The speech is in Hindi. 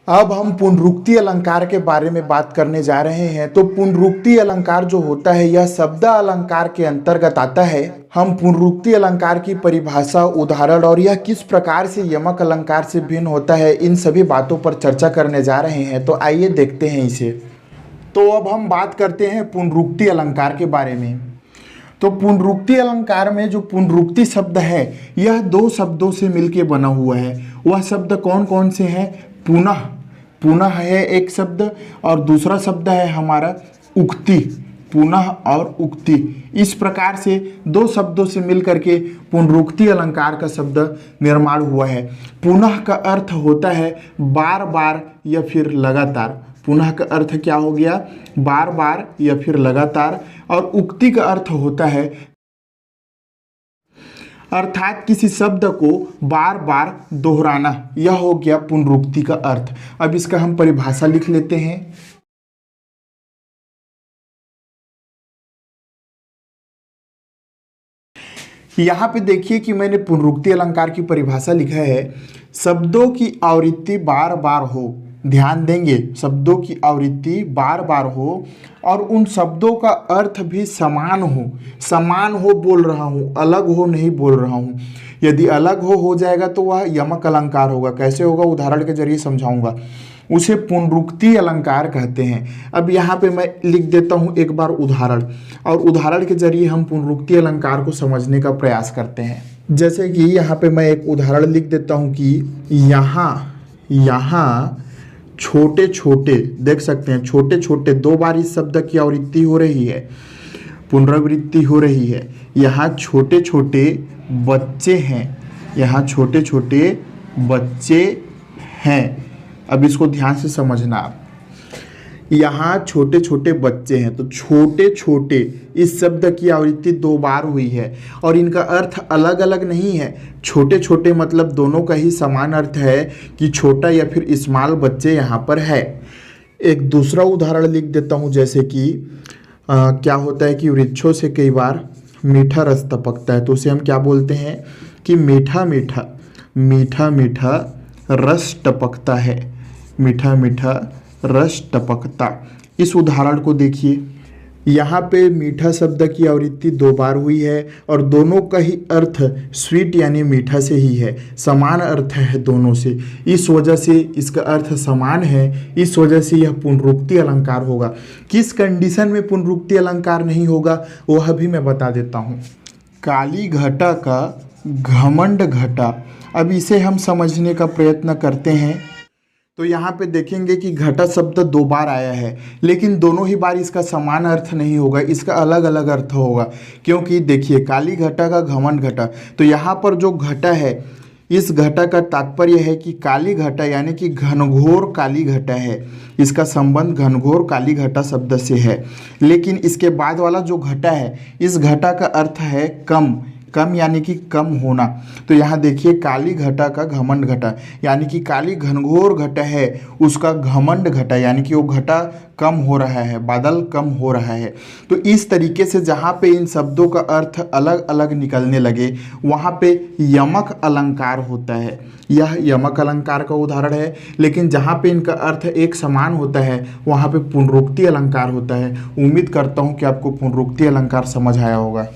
अब हम पुनरुक्ति अलंकार के बारे में बात करने जा रहे हैं। तो पुनरुक्ति अलंकार जो होता है यह शब्द अलंकार के अंतर्गत आता है। हम पुनरुक्ति अलंकार की परिभाषा, उदाहरण और यह किस प्रकार से यमक अलंकार से भिन्न होता है, इन सभी बातों पर चर्चा करने जा रहे हैं। तो आइए देखते हैं इसे। तो अब हम बात करते हैं पुनरुक्ति अलंकार के बारे में। तो पुनरुक्ति अलंकार में जो पुनरुक्ति शब्द है यह दो शब्दों से मिलकर बना हुआ है। वह शब्द कौन कौन से हैं? पुनः, पुनः है एक शब्द, और दूसरा शब्द है हमारा उक्ति, पुनः और उक्ति। इस प्रकार से दो शब्दों से मिलकर के पुनरुक्ति अलंकार का शब्द निर्माण हुआ है। पुनः का अर्थ होता है बार बार या फिर लगातार। पुनः का अर्थ क्या हो गया? बार बार या फिर लगातार। और उक्ति का अर्थ होता है अर्थात किसी शब्द को बार बार दोहराना। यह हो गया पुनरुक्ति का अर्थ। अब इसका हम परिभाषा लिख लेते हैं। यहां पे देखिए कि मैंने पुनरुक्ति अलंकार की परिभाषा लिखा है। शब्दों की आवृत्ति बार बार हो, ध्यान देंगे, शब्दों की आवृत्ति बार बार हो और उन शब्दों का अर्थ भी समान हो। समान हो बोल रहा हूँ, अलग हो नहीं बोल रहा हूँ। यदि अलग हो जाएगा तो वह यमक अलंकार होगा। कैसे होगा? उदाहरण के जरिए समझाऊंगा। उसे पुनरुक्ति अलंकार कहते हैं। अब यहाँ पे मैं लिख देता हूँ एक बार उदाहरण, और उदाहरण के जरिए हम पुनरुक्ति अलंकार को समझने का प्रयास करते हैं। जैसे कि यहाँ पे मैं एक उदाहरण लिख देता हूँ कि यहाँ छोटे छोटे, देख सकते हैं छोटे छोटे, दो बार इस शब्द की आवृत्ति हो रही है, पुनरावृत्ति हो रही है। यहाँ छोटे छोटे बच्चे हैं, यहाँ छोटे छोटे बच्चे हैं। अब इसको ध्यान से समझना आप। यहाँ छोटे छोटे बच्चे हैं, तो छोटे छोटे इस शब्द की आवृत्ति दो बार हुई है और इनका अर्थ अलग अलग नहीं है। छोटे छोटे मतलब दोनों का ही समान अर्थ है कि छोटा या फिर स्मॉल बच्चे यहाँ पर है। एक दूसरा उदाहरण लिख देता हूँ। जैसे कि क्या होता है कि वृक्षों से कई बार मीठा रस टपकता है, तो उसे हम क्या बोलते हैं कि मीठा मीठा मीठा मीठा रस टपकता है, मीठा मीठा रस टपकता। इस उदाहरण को देखिए, यहाँ पे मीठा शब्द की आवृत्ति दो बार हुई है और दोनों का ही अर्थ स्वीट यानी मीठा से ही है, समान अर्थ है दोनों से। इस वजह से इसका अर्थ समान है, इस वजह से यह पुनरुक्ति अलंकार होगा। किस कंडीशन में पुनरुक्ति अलंकार नहीं होगा वह भी मैं बता देता हूँ। काली घटा का घमंड घटा। अब इसे हम समझने का प्रयत्न करते हैं। तो यहाँ पे देखेंगे कि घटा शब्द दो बार आया है, लेकिन दोनों ही बार इसका समान अर्थ नहीं होगा, इसका अलग अलग अर्थ होगा। क्योंकि देखिए काली घटा का घमंड घटा, तो यहाँ पर जो घटा है, इस घटा का तात्पर्य है कि काली घटा यानी कि घनघोर काली घटा है। इसका संबंध घनघोर काली घटा शब्द से है। लेकिन इसके बाद वाला जो घटा है, इस घटा का अर्थ है कम, कम यानी कि कम होना। तो यहाँ देखिए काली घटा का घमंड घटा, यानी कि काली घनघोर घटा है, उसका घमंड घटा यानी कि वो घटा कम हो रहा है, बादल कम हो रहा है। तो इस तरीके से जहाँ पे इन शब्दों का अर्थ अलग अलग निकलने लगे वहाँ पे यमक अलंकार होता है। यह यमक अलंकार का उदाहरण है। लेकिन जहाँ पे इनका अर्थ एक समान होता है वहाँ पे पुनरुक्ति अलंकार होता है। उम्मीद करता हूँ कि आपको पुनरुक्ति अलंकार समझ आया होगा।